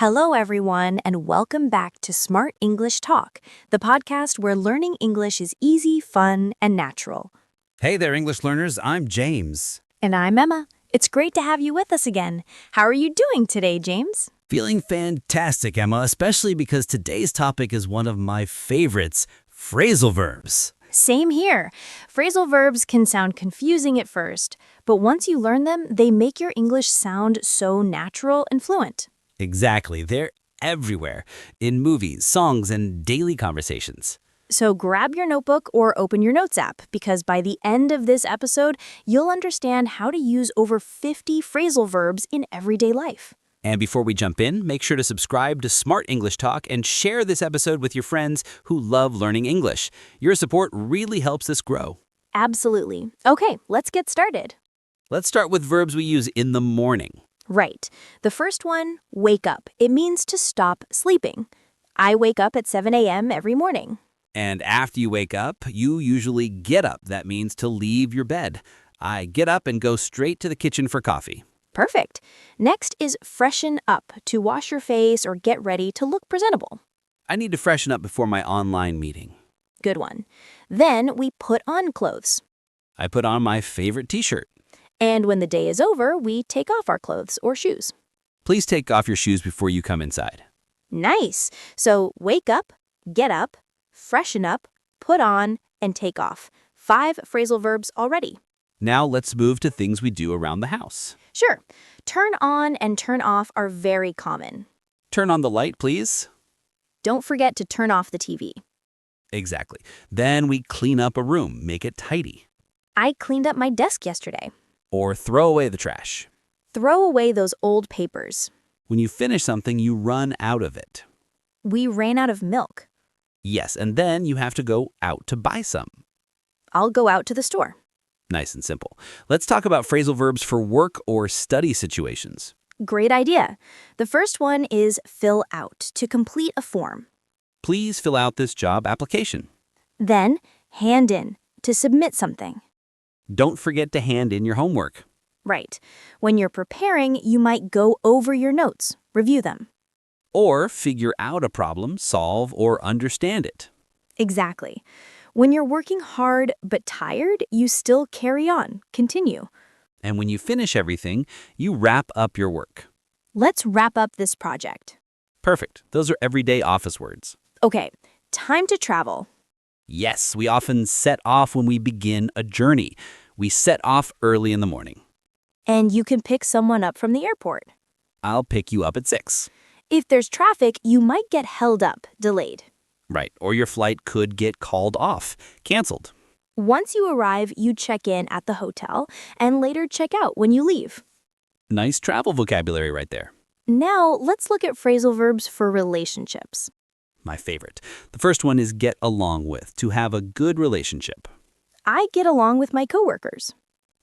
Hello, everyone, and welcome back to Smart English Talk, the podcast where learning English is easy, fun, and natural. Hey there, English learners. I'm James. And I'm Emma. It's great to have you with us again. How are you doing today, James? Feeling fantastic, Emma, especially because today's topic is one of my favorites, phrasal verbs. Same here. Phrasal verbs can sound confusing at first, but once you learn them, they make your English sound so natural and fluent. Exactly. They're everywhere, in movies, songs, and daily conversations. So grab your notebook or open your notes app, because by the end of this episode, you'll understand how to use over 50 phrasal verbs in everyday life. And before we jump in, make sure to subscribe to Smart English Talk and share this episode with your friends who love learning English. Your support really helps us grow. Absolutely. Okay, let's get started. Let's start with verbs we use in the morning. Right. The first one, wake up. It means to stop sleeping. I wake up at 7 a.m. every morning. And after you wake up, you usually get up. That means to leave your bed. I get up and go straight to the kitchen for coffee. Perfect. Next is freshen up, to wash your face or get ready to look presentable. I need to freshen up before my online meeting. Good one. Then we put on clothes. I put on my favorite t-shirt. And when the day is over, we take off our clothes or shoes. Please take off your shoes before you come inside. Nice. So wake up, get up, freshen up, put on, and take off. 5 phrasal verbs already. Now let's move to things we do around the house. Sure. Turn on and turn off are very common. Turn on the light, please. Don't forget to turn off the TV. Exactly. Then we clean up a room, make it tidy. I cleaned up my desk yesterday. Or throw away the trash. Throw away those old papers. When you finish something, you run out of it. We ran out of milk. Yes, and then you have to go out to buy some. I'll go out to the store. Nice and simple. Let's talk about phrasal verbs for work or study situations. Great idea. The first one is fill out, to complete a form. Please fill out this job application. Then hand in, to submit something. Don't forget to hand in your homework. Right. When you're preparing, you might go over your notes, review them. Or figure out a problem, solve, or understand it. Exactly. When you're working hard but tired, you still carry on, continue. And when you finish everything, you wrap up your work. Let's wrap up this project. Perfect. Those are everyday office words. Okay, time to travel. Yes, we often set off when we begin a journey. We set off early in the morning. And you can pick someone up from the airport. I'll pick you up at 6. If there's traffic, you might get held up, delayed. Right, or your flight could get called off, canceled. Once you arrive, you check in at the hotel and later check out when you leave. Nice travel vocabulary right there. Now, let's look at phrasal verbs for relationships. My favorite. The first one is get along with, to have a good relationship. I get along with my coworkers.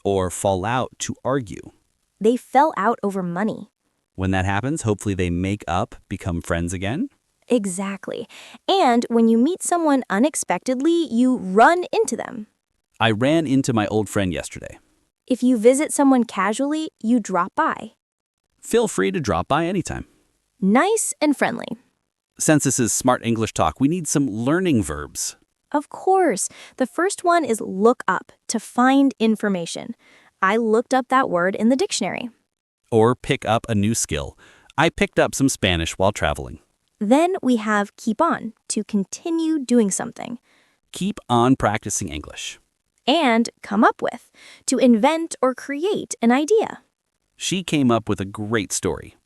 Or fall out, to argue. They fell out over money. When that happens, hopefully they make up, become friends again. Exactly. And when you meet someone unexpectedly, you run into them. I ran into my old friend yesterday. If you visit someone casually, you drop by. Feel free to drop by anytime. Nice and friendly. Since this is Smart English Talk, we need some learning verbs. Of course. The first one is look up, to find information. I looked up that word in the dictionary. Or pick up a new skill. I picked up some Spanish while traveling. Then we have keep on, to continue doing something. Keep on practicing English. And come up with, to invent or create an idea. She came up with a great story.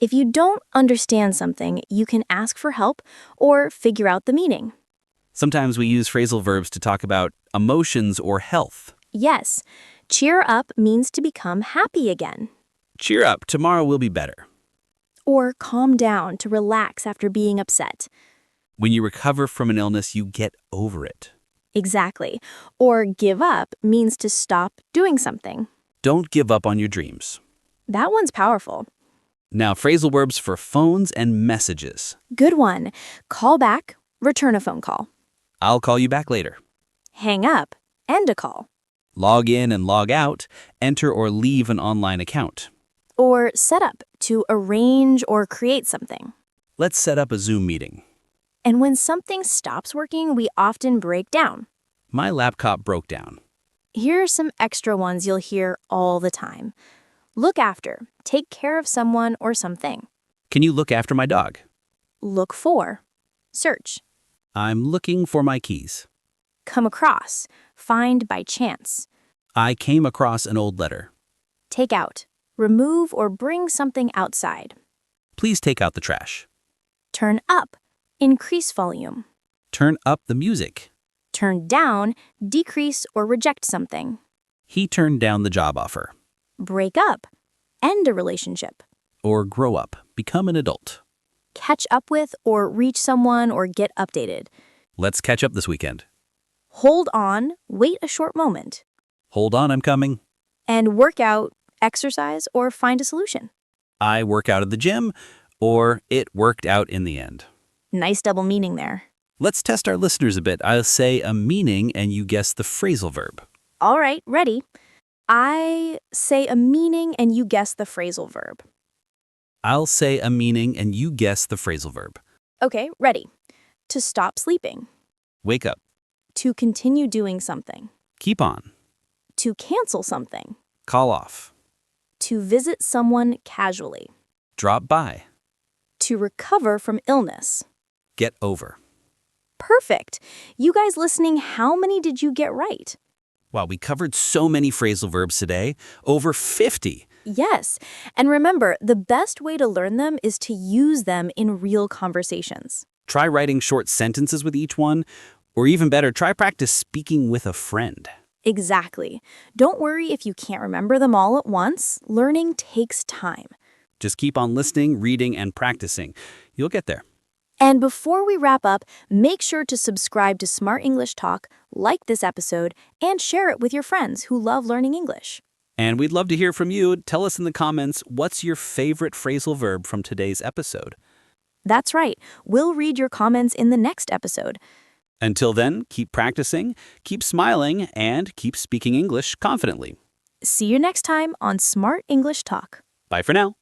If you don't understand something, you can ask for help or figure out the meaning. Sometimes we use phrasal verbs to talk about emotions or health. Yes, cheer up means to become happy again. Cheer up, tomorrow will be better. Or calm down, to relax after being upset. When you recover from an illness, you get over it. Exactly. Or give up means to stop doing something. Don't give up on your dreams. That one's powerful. Now, phrasal verbs for phones and messages. Good one. Call back, return a phone call. I'll call you back later. Hang up, end a call. Log in and log out, enter or leave an online account. Or set up, to arrange or create something. Let's set up a Zoom meeting. And when something stops working, we often break down. My laptop broke down. Here are some extra ones you'll hear all the time. Look after, take care of someone or something. Can you look after my dog? Look for, search. I'm looking for my keys. Come across, find by chance. I came across an old letter. Take out, remove or bring something outside. Please take out the trash. Turn up, increase volume. Turn up the music. Turn down, decrease or reject something. He turned down the job offer. Break up, end a relationship. Or grow up, become an adult. Catch up with or reach someone or get updated. Let's catch up this weekend. Hold on, wait a short moment. Hold on, I'm coming. And work out, exercise, or find a solution. I work out at the gym, or it worked out in the end. Nice double meaning there. Let's test our listeners a bit. I'll say a meaning and you guess the phrasal verb. All right, ready. I say a meaning and you guess the phrasal verb. I'll say a meaning and you guess the phrasal verb. Okay, ready. To stop sleeping. Wake up. To continue doing something. Keep on. To cancel something. Call off. To visit someone casually. Drop by. To recover from illness. Get over. Perfect. You guys listening, how many did you get right? Wow, we covered so many phrasal verbs today. Over 50. Yes. And remember, the best way to learn them is to use them in real conversations. Try writing short sentences with each one, or even better, try practice speaking with a friend. Exactly. Don't worry if you can't remember them all at once. Learning takes time. Just keep on listening, reading, and practicing. You'll get there. And before we wrap up, make sure to subscribe to Smart English Talk, like this episode, and share it with your friends who love learning English. And we'd love to hear from you. Tell us in the comments, what's your favorite phrasal verb from today's episode? That's right. We'll read your comments in the next episode. Until then, keep practicing, keep smiling, and keep speaking English confidently. See you next time on Smart English Talk. Bye for now.